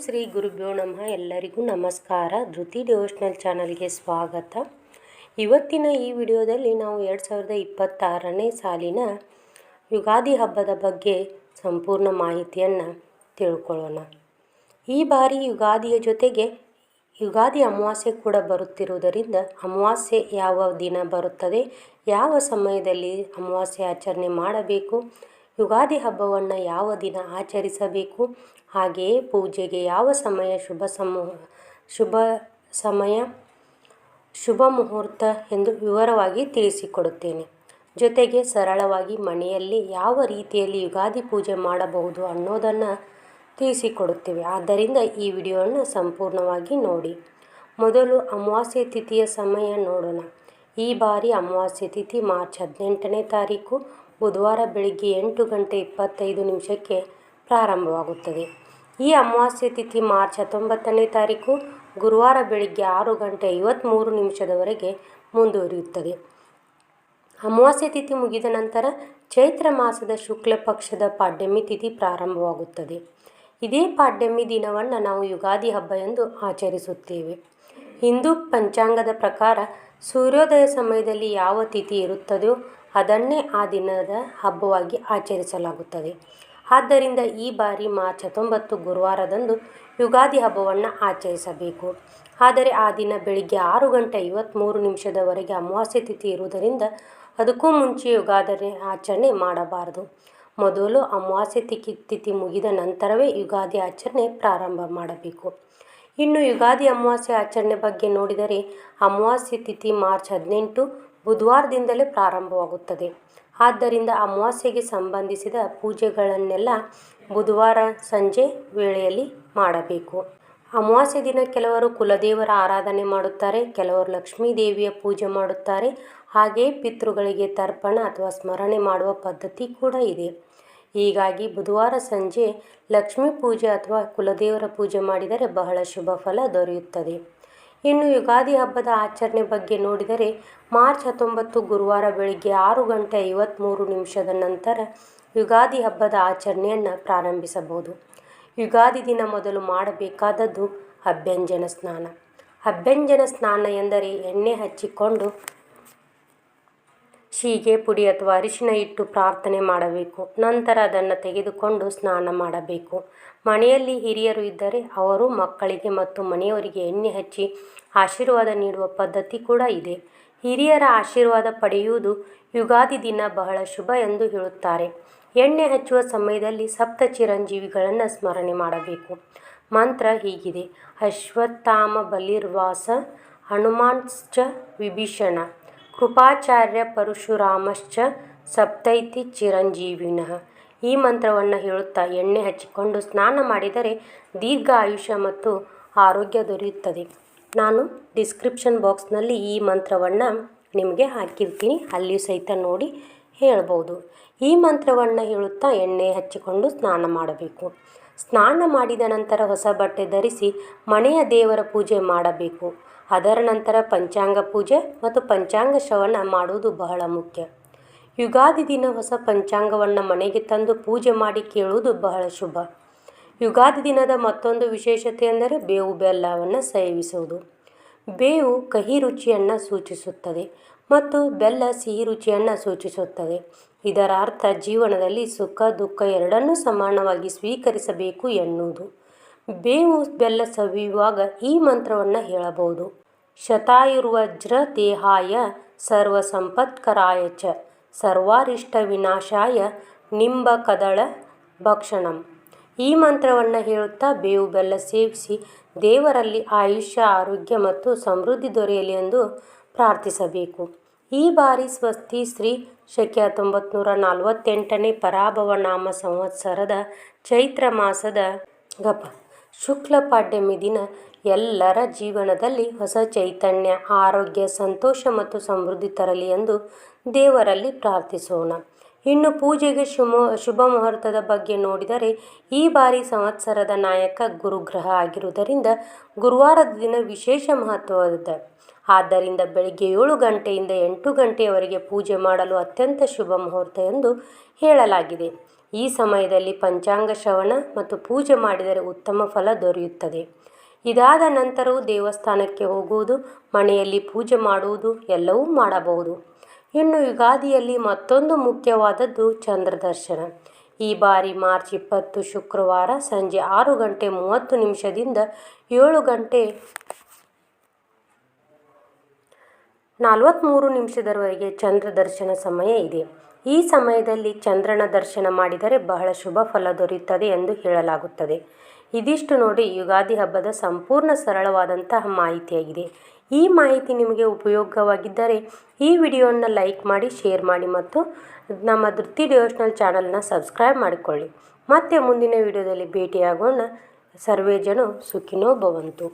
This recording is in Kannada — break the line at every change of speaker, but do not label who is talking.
ಶ್ರೀ ಗುರುಭ್ಯೋ ನಮಃ. ಎಲ್ಲರಿಗೂ ನಮಸ್ಕಾರ. ಧೃತಿ ಡಿವೋಷನಲ್ ಚಾನಲ್ಗೆ ಸ್ವಾಗತ. ಇವತ್ತಿನ ಈ ವಿಡಿಯೋದಲ್ಲಿ ನಾವು 2026ನೇ ಸಾಲಿನ ಯುಗಾದಿ ಹಬ್ಬದ ಬಗ್ಗೆ ಸಂಪೂರ್ಣ ಮಾಹಿತಿಯನ್ನು ತಿಳ್ಕೊಳ್ಳೋಣ. ಈ ಬಾರಿ ಯುಗಾದಿಯ ಜೊತೆಗೆ ಯುಗಾದಿ ಅಮಾವಾಸ್ಯೆ ಕೂಡ ಬರುತ್ತಿರುವುದರಿಂದ ಅಮಾವಾಸ್ಯೆ ಯಾವ ದಿನ ಬರುತ್ತದೆ, ಯಾವ ಸಮಯದಲ್ಲಿ ಅಮಾವಾಸ್ಯೆ ಆಚರಣೆ ಮಾಡಬೇಕು, ಯುಗಾದಿ ಹಬ್ಬವನ್ನು ಯಾವ ದಿನ ಆಚರಿಸಬೇಕು, ಹಾಗೆಯೇ ಪೂಜೆಗೆ ಯಾವ ಸಮಯ ಶುಭ ಮುಹೂರ್ತ ಎಂದು ವಿವರವಾಗಿ ತಿಳಿಸಿಕೊಡುತ್ತೇನೆ. ಜೊತೆಗೆ ಸರಳವಾಗಿ ಮನೆಯಲ್ಲಿ ಯಾವ ರೀತಿಯಲ್ಲಿ ಯುಗಾದಿ ಪೂಜೆ ಮಾಡಬಹುದು ಅನ್ನೋದನ್ನು ತಿಳಿಸಿಕೊಡುತ್ತೇವೆ. ಆದ್ದರಿಂದ ಈ ವಿಡಿಯೋವನ್ನು ಸಂಪೂರ್ಣವಾಗಿ ನೋಡಿ. ಮೊದಲು ಅಮಾವಾಸ್ಯೆ ತಿಥಿಯ ಸಮಯ ನೋಡೋಣ. ಈ ಬಾರಿ ಅಮಾವಾಸ್ಯೆ ತಿಥಿ ಮಾರ್ಚ್ 18ನೇ ತಾರೀಕು ಬುಧವಾರ ಬೆಳಿಗ್ಗೆ 8:25 ಪ್ರಾರಂಭವಾಗುತ್ತದೆ. ಈ ಅಮಾವಾಸ್ಯೆ ತಿಥಿ ಮಾರ್ಚ್ 19ನೇ ತಾರೀಕು ಗುರುವಾರ ಬೆಳಿಗ್ಗೆ 6:53 ಮುಂದುವರಿಯುತ್ತದೆ. ಅಮಾವಾಸ್ಯೆ ತಿಥಿ ಮುಗಿದ ನಂತರ ಚೈತ್ರ ಮಾಸದ ಶುಕ್ಲ ಪಕ್ಷದ ಪಾಡ್ಯಮಿ ತಿಥಿ ಪ್ರಾರಂಭವಾಗುತ್ತದೆ. ಇದೇ ಪಾಡ್ಯಮಿ ದಿನವನ್ನು ನಾವು ಯುಗಾದಿ ಹಬ್ಬ ಎಂದು ಆಚರಿಸುತ್ತೇವೆ. ಹಿಂದೂ ಪಂಚಾಂಗದ ಪ್ರಕಾರ ಸೂರ್ಯೋದಯ ಸಮಯದಲ್ಲಿ ಯಾವ ತಿಥಿ ಇರುತ್ತದೆಯೋ ಅದನ್ನೇ ಆ ದಿನದ ಹಬ್ಬವಾಗಿ ಆಚರಿಸಲಾಗುತ್ತದೆ. ಆದ್ದರಿಂದ ಈ ಬಾರಿ ಮಾರ್ಚ್ 19 ಗುರುವಾರದಂದು ಯುಗಾದಿ ಹಬ್ಬವನ್ನು ಆಚರಿಸಬೇಕು. ಆದರೆ ಆ ದಿನ ಬೆಳಿಗ್ಗೆ 6:53 ಅಮಾವಾಸ್ಯೆ ತಿಥಿ ಇರುವುದರಿಂದ ಅದಕ್ಕೂ ಮುಂಚೆ ಯುಗಾದಿ ಆಚರಣೆ ಮಾಡಬಾರದು. ಮೊದಲು ಅಮಾವಾಸ್ಯೆ ತಿಥಿ ಮುಗಿದ ನಂತರವೇ ಯುಗಾದಿ ಆಚರಣೆ ಪ್ರಾರಂಭ ಮಾಡಬೇಕು. ಇನ್ನು ಯುಗಾದಿ ಅಮಾವಾಸ್ಯೆ ಆಚರಣೆ ಬಗ್ಗೆ ನೋಡಿದರೆ ಅಮಾವಾಸ್ಯೆ ತಿಥಿ ಮಾರ್ಚ್ 18 ಬುಧವಾರದಿಂದಲೇ ಪ್ರಾರಂಭವಾಗುತ್ತದೆ. ಆದ್ದರಿಂದ ಅಮಾವಾಸ್ಯೆಗೆ ಸಂಬಂಧಿಸಿದ ಪೂಜೆಗಳನ್ನೆಲ್ಲ ಬುಧವಾರ ಸಂಜೆ ವೇಳೆಯಲ್ಲಿ ಮಾಡಬೇಕು. ಅಮಾವಾಸ್ಯೆ ದಿನ ಕೆಲವರು ಕುಲದೇವರ ಆರಾಧನೆ ಮಾಡುತ್ತಾರೆ, ಕೆಲವರು ಲಕ್ಷ್ಮೀ ದೇವಿಯ ಪೂಜೆ ಮಾಡುತ್ತಾರೆ. ಹಾಗೆಯೇ ಪಿತೃಗಳಿಗೆ ತರ್ಪಣ ಅಥವಾ ಸ್ಮರಣೆ ಮಾಡುವ ಪದ್ಧತಿ ಕೂಡ ಇದೆ. ಹೀಗಾಗಿ ಬುಧವಾರ ಸಂಜೆ ಲಕ್ಷ್ಮೀ ಪೂಜೆ ಅಥವಾ ಕುಲದೇವರ ಪೂಜೆ ಮಾಡಿದರೆ ಬಹಳ ಶುಭ ಫಲ ದೊರೆಯುತ್ತದೆ. ಇನ್ನು ಯುಗಾದಿ ಹಬ್ಬದ ಆಚರಣೆ ಬಗ್ಗೆ ನೋಡಿದರೆ ಮಾರ್ಚ್ 19 ಗುರುವಾರ ಬೆಳಿಗ್ಗೆ 6:53 ನಂತರ ಯುಗಾದಿ ಹಬ್ಬದ ಆಚರಣೆಯನ್ನು ಪ್ರಾರಂಭಿಸಬಹುದು. ಯುಗಾದಿ ದಿನ ಮೊದಲು ಮಾಡಬೇಕಾದದ್ದು ಅಭ್ಯಂಜನ ಸ್ನಾನ. ಅಭ್ಯಂಜನ ಸ್ನಾನ ಎಂದರೆ ಎಣ್ಣೆ ಹಚ್ಚಿಕೊಂಡು ಶೀಗೆ ಪುಡಿ ಅಥವಾ ಅರಿಶಿನ ಇಟ್ಟು ಪ್ರಾರ್ಥನೆ ಮಾಡಬೇಕು. ನಂತರ ಅದನ್ನು ತೆಗೆದುಕೊಂಡು ಸ್ನಾನ ಮಾಡಬೇಕು. ಮನೆಯಲ್ಲಿ ಹಿರಿಯರು ಇದ್ದರೆ ಅವರು ಮಕ್ಕಳಿಗೆ ಮತ್ತು ಮನೆಯವರಿಗೆ ಎಣ್ಣೆ ಹಚ್ಚಿ ಆಶೀರ್ವಾದ ನೀಡುವ ಪದ್ಧತಿ ಕೂಡ ಇದೆ. ಹಿರಿಯರ ಆಶೀರ್ವಾದ ಪಡೆಯುವುದು ಯುಗಾದಿ ದಿನ ಬಹಳ ಶುಭ ಎಂದು ಹೇಳುತ್ತಾರೆ. ಎಣ್ಣೆ ಹಚ್ಚುವ ಸಮಯದಲ್ಲಿ ಸಪ್ತ ಚಿರಂಜೀವಿಗಳನ್ನು ಸ್ಮರಣೆ ಮಾಡಬೇಕು. ಮಂತ್ರ ಹೀಗಿದೆ: ಅಶ್ವತ್ಥಾಮ ಬಲಿರ್ವಾಸ ಹನುಮಾನ್ಶ್ಚ ವಿಭೀಷಣ ಕೃಪಾಚಾರ್ಯ ಪರಶುರಾಮಶ್ಚ ಸಪ್ತೈತಿ ಚಿರಂಜೀವಿನಃ. ಈ ಮಂತ್ರವನ್ನು ಹೇಳುತ್ತಾ ಎಣ್ಣೆ ಹಚ್ಚಿಕೊಂಡು ಸ್ನಾನ ಮಾಡಿದರೆ ದೀರ್ಘ ಆಯುಷ್ಯ ಮತ್ತು ಆರೋಗ್ಯ ದೊರೆಯುತ್ತದೆ. ನಾನು ಡಿಸ್ಕ್ರಿಪ್ಷನ್ ಬಾಕ್ಸ್ನಲ್ಲಿ ಈ ಮಂತ್ರವನ್ನು ನಿಮಗೆ ಹಾಕಿರ್ತೀನಿ, ಅಲ್ಲಿಯೂ ಸಹಿತ ನೋಡಿ ಹೇಳ್ಬೋದು. ಈ ಮಂತ್ರವನ್ನು ಹೇಳುತ್ತಾ ಎಣ್ಣೆ ಹಚ್ಚಿಕೊಂಡು ಸ್ನಾನ ಮಾಡಬೇಕು. ಸ್ನಾನ ಮಾಡಿದ ನಂತರ ಹೊಸ ಬಟ್ಟೆ ಧರಿಸಿ ಮನೆಯ ದೇವರ ಪೂಜೆ ಮಾಡಬೇಕು. ಅದರ ನಂತರ ಪಂಚಾಂಗ ಪೂಜೆ ಮತ್ತು ಪಂಚಾಂಗ ಶ್ರವಣ ಮಾಡುವುದು ಬಹಳ ಮುಖ್ಯ. ಯುಗಾದಿ ದಿನ ಹೊಸ ಪಂಚಾಂಗವನ್ನು ಮನೆಗೆ ತಂದು ಪೂಜೆ ಮಾಡಿ ಕೇಳುವುದು ಬಹಳ ಶುಭ. ಯುಗಾದಿ ದಿನದ ಮತ್ತೊಂದು ವಿಶೇಷತೆ ಎಂದರೆ ಬೇವು ಬೆಲ್ಲವನ್ನು ಸೇವಿಸುವುದು. ಬೇವು ಕಹಿ ರುಚಿಯನ್ನು ಸೂಚಿಸುತ್ತದೆ ಮತ್ತು ಬೆಲ್ಲ ಸಿಹಿ ರುಚಿಯನ್ನು ಸೂಚಿಸುತ್ತದೆ. ಇದರ ಅರ್ಥ ಜೀವನದಲ್ಲಿ ಸುಖ ದುಃಖ ಎರಡನ್ನೂ ಸಮಾನವಾಗಿ ಸ್ವೀಕರಿಸಬೇಕು ಎನ್ನುವುದು. ಬೇವು ಬೆಲ್ಲ ಸವಿಯುವಾಗ ಈ ಮಂತ್ರವನ್ನು ಹೇಳಬಹುದು: ಶತಾಯುರ್ವಜ್ರ ದೇಹಾಯ ಸರ್ವ ಸಂಪತ್ಕರಾಯ ಚ ಸರ್ವಾರಿಷ್ಟ ವಿನಾಶಾಯ ನಿಂಬ ಕದಳ ಭಕ್ಷಣಂ. ಈ ಮಂತ್ರವನ್ನು ಹೇಳುತ್ತಾ ಬೇವು ಬೆಲ್ಲ ಸೇವಿಸಿ ದೇವರಲ್ಲಿ ಆಯುಷ್ಯ ಆರೋಗ್ಯ ಮತ್ತು ಸಮೃದ್ಧಿ ದೊರೆಯಲಿ ಎಂದು ಪ್ರಾರ್ಥಿಸಬೇಕು. ಈ ಬಾರಿ ಸ್ವಸ್ತಿ ಶ್ರೀ ಶಕೆ 1948ನೇ ಪರಾಭವ ನಾಮ ಸಂವತ್ಸರದ ಚೈತ್ರ ಮಾಸದ ಶುಕ್ಲ ಪಾಡ್ಯಮಿ ದಿನ ಎಲ್ಲರ ಜೀವನದಲ್ಲಿ ಹೊಸ ಚೈತನ್ಯ, ಆರೋಗ್ಯ, ಸಂತೋಷ ಮತ್ತು ಸಮೃದ್ಧಿ ತರಲಿ ಎಂದು ದೇವರಲ್ಲಿ ಪ್ರಾರ್ಥಿಸೋಣ. ಇನ್ನು ಪೂಜೆಗೆ ಶುಭ ಮುಹೂರ್ತದ ಬಗ್ಗೆ ನೋಡಿದರೆ ಈ ಬಾರಿ ಸಂವತ್ಸರದ ನಾಯಕ ಗುರುಗ್ರಹ ಆಗಿರುವುದರಿಂದ ಗುರುವಾರದ ದಿನ ವಿಶೇಷ ಮಹತ್ವವಿದೆ. ಆದ್ದರಿಂದ ಬೆಳಿಗ್ಗೆ 7 ಗಂಟೆಯಿಂದ 8 ಗಂಟೆಯವರೆಗೆ ಪೂಜೆ ಮಾಡಲು ಅತ್ಯಂತ ಶುಭ ಮುಹೂರ್ತ ಎಂದು ಹೇಳಲಾಗಿದೆ. ಈ ಸಮಯದಲ್ಲಿ ಪಂಚಾಂಗ ಶ್ರವಣ ಮತ್ತು ಪೂಜೆ ಮಾಡಿದರೆ ಉತ್ತಮ ಫಲ ದೊರೆಯುತ್ತದೆ. ಇದಾದ ನಂತರವೂ ದೇವಸ್ಥಾನಕ್ಕೆ ಹೋಗುವುದು, ಮನೆಯಲ್ಲಿ ಪೂಜೆ ಮಾಡುವುದು ಎಲ್ಲವೂ ಮಾಡಬಹುದು. ಇನ್ನು ಯುಗಾದಿಯಲ್ಲಿ ಮತ್ತೊಂದು ಮುಖ್ಯವಾದದ್ದು ಚಂದ್ರ ದರ್ಶನ. ಈ ಬಾರಿ ಮಾರ್ಚ್ 20 ಶುಕ್ರವಾರ ಸಂಜೆ 6:30 7:43 ಚಂದ್ರ ದರ್ಶನ ಸಮಯ ಇದೆ. ಈ ಸಮಯದಲ್ಲಿ ಚಂದ್ರನ ದರ್ಶನ ಮಾಡಿದರೆ ಬಹಳ ಶುಭ ಫಲ ದೊರೆಯುತ್ತದೆ ಎಂದು ಹೇಳಲಾಗುತ್ತದೆ. ಇದಿಷ್ಟು ನೋಡಿ ಯುಗಾದಿ ಹಬ್ಬದ ಸಂಪೂರ್ಣ ಸರಳವಾದಂತಹ ಮಾಹಿತಿಯಾಗಿದೆ. ಈ ಮಾಹಿತಿ ನಿಮಗೆ ಉಪಯೋಗವಾಗಿದ್ದರೆ ಈ ವಿಡಿಯೋವನ್ನು ಲೈಕ್ ಮಾಡಿ, ಶೇರ್ ಮಾಡಿ ಮತ್ತು ನಮ್ಮ ಧೃತಿ ಡಿವೋಷನಲ್ ಚಾನಲ್ನ ಸಬ್ಸ್ಕ್ರೈಬ್ ಮಾಡಿಕೊಳ್ಳಿ. ಮತ್ತೆ ಮುಂದಿನ ವಿಡಿಯೋದಲ್ಲಿ ಭೇಟಿಯಾಗೋಣ. ಸರ್ವೇ ಜನ ಸುಖಿನೋ ಭವಂತು.